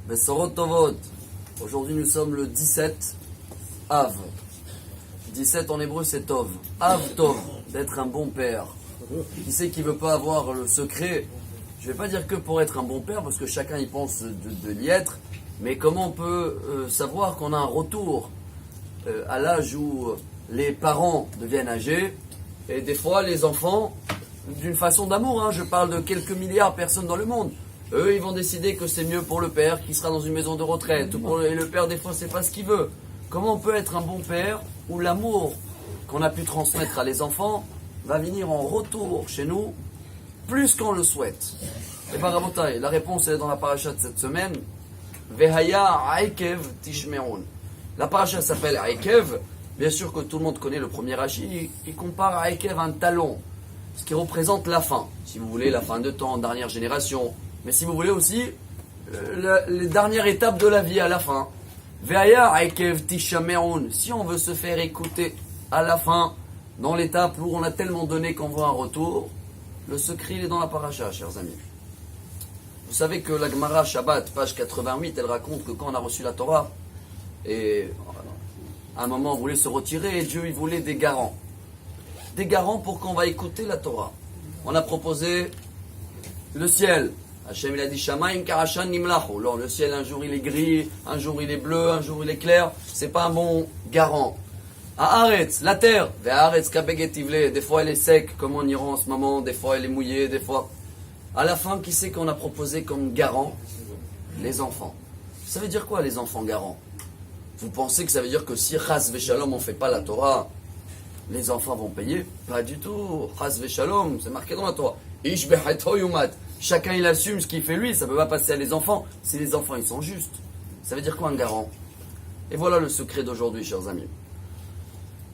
Besorot Tovot. Aujourd'hui nous sommes le 17 Av. 17 en hébreu c'est Tov. Av Tov, d'être un bon père. Qui c'est qui veut pas avoir le secret? Je vais pas dire que pour être un bon père, parce que chacun y pense de l'y être, mais comment on peut savoir qu'on a un retour à l'âge où les parents deviennent âgés, et des fois les enfants, d'une façon d'amour, je parle de quelques milliards de personnes dans le monde, eux ils vont décider que c'est mieux pour le père qui sera dans une maison de retraite, et le père des fois c'est pas ce qu'il veut. Comment on peut être un bon père où l'amour qu'on a pu transmettre à les enfants va venir en retour chez nous plus qu'on le souhaite? Et bien Rabotai, la réponse est dans la paracha de cette semaine. Vehaya Aikev Tishmeron. La paracha s'appelle Aikev. Bien sûr que tout le monde connaît le premier Rashi. Il compare Aikev à un talon, ce qui représente la fin. Si vous voulez, la fin de temps, dernière génération. Mais si vous voulez aussi, les dernières étapes de la vie à la fin. Vehaya Aikev Tishmeron. Si on veut se faire écouter à la fin, dans l'étape où on a tellement donné qu'on voit un retour, le secret il est dans la paracha, chers amis. Vous savez que la Gemara Shabbat, page 88, elle raconte que quand on a reçu la Torah, et à un moment on voulait se retirer, et Dieu il voulait des garants. Des garants pour qu'on va écouter la Torah. On a proposé le ciel. Hachem il a dit Shamaim Karashan Nimlachu. Alors le ciel un jour il est gris, un jour il est bleu, un jour il est clair. C'est pas un bon garant. Haaretz, la terre, des fois elle est sec comme en Iran en ce moment, des fois elle est mouillée, des fois. À la fin, qui c'est qu'on a proposé comme garant? Les enfants. Ça veut dire quoi les enfants garants? Vous pensez que ça veut dire que si Chas Veshalom on fait pas la Torah, les enfants vont payer? Pas du tout. Chas Veshalom, c'est marqué dans la Torah. Ish bechato yumat. Chacun il assume ce qu'il fait lui, ça peut pas passer à les enfants. Si les enfants ils sont justes. Ça veut dire quoi un garant? Et voilà le secret d'aujourd'hui, chers amis.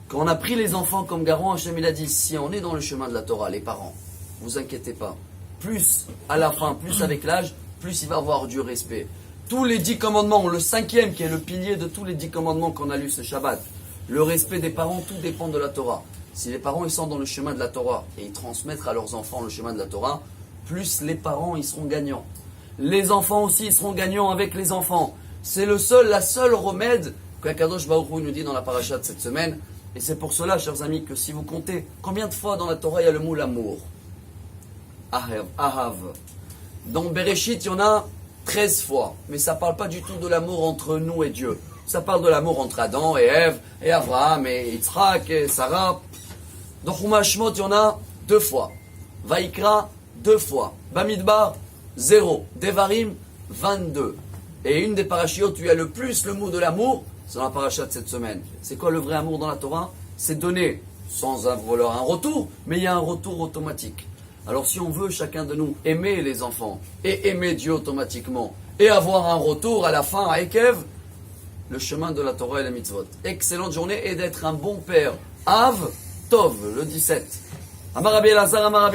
Quand on a pris les enfants comme garants, Hachem il a dit, si on est dans le chemin de la Torah, les parents, vous inquiétez pas. Plus à la fin, plus avec l'âge, plus il va avoir du respect. Tous les 10 commandements, le 5e qui est le pilier de tous les 10 commandements qu'on a lus ce Shabbat, le respect des parents, tout dépend de la Torah. Si les parents ils sont dans le chemin de la Torah et ils transmettent à leurs enfants le chemin de la Torah, plus les parents ils seront gagnants. Les enfants aussi ils seront gagnants avec les enfants. C'est la seule remède qu'Akadosh Baruch Hu nous dit dans la paracha de cette semaine. Et c'est pour cela, chers amis, que si vous comptez combien de fois dans la Torah il y a le mot l'amour, Ahav. Dans Bereshit, il y en a 13 fois. Mais ça ne parle pas du tout de l'amour entre nous et Dieu. Ça parle de l'amour entre Adam et Ève, et Abraham et Yitzhak et Sarah. Dans Chumash Shemot, il y en a 2 fois. Vaikra, 2 fois. Bamidbar, 0. Devarim, 22. Et une des parachiotes où il y a le plus le mot de l'amour, c'est dans la paracha de cette semaine. C'est quoi le vrai amour dans la Torah? C'est donner sans avoir un retour, mais il y a un retour automatique. Alors si on veut chacun de nous aimer les enfants et aimer Dieu automatiquement et avoir un retour à la fin à Ekev, le chemin de la Torah et la mitzvot. Excellente journée et d'être un bon père. Av Tov, le 17. Amar Rabbi Elazar, Amar Rabbi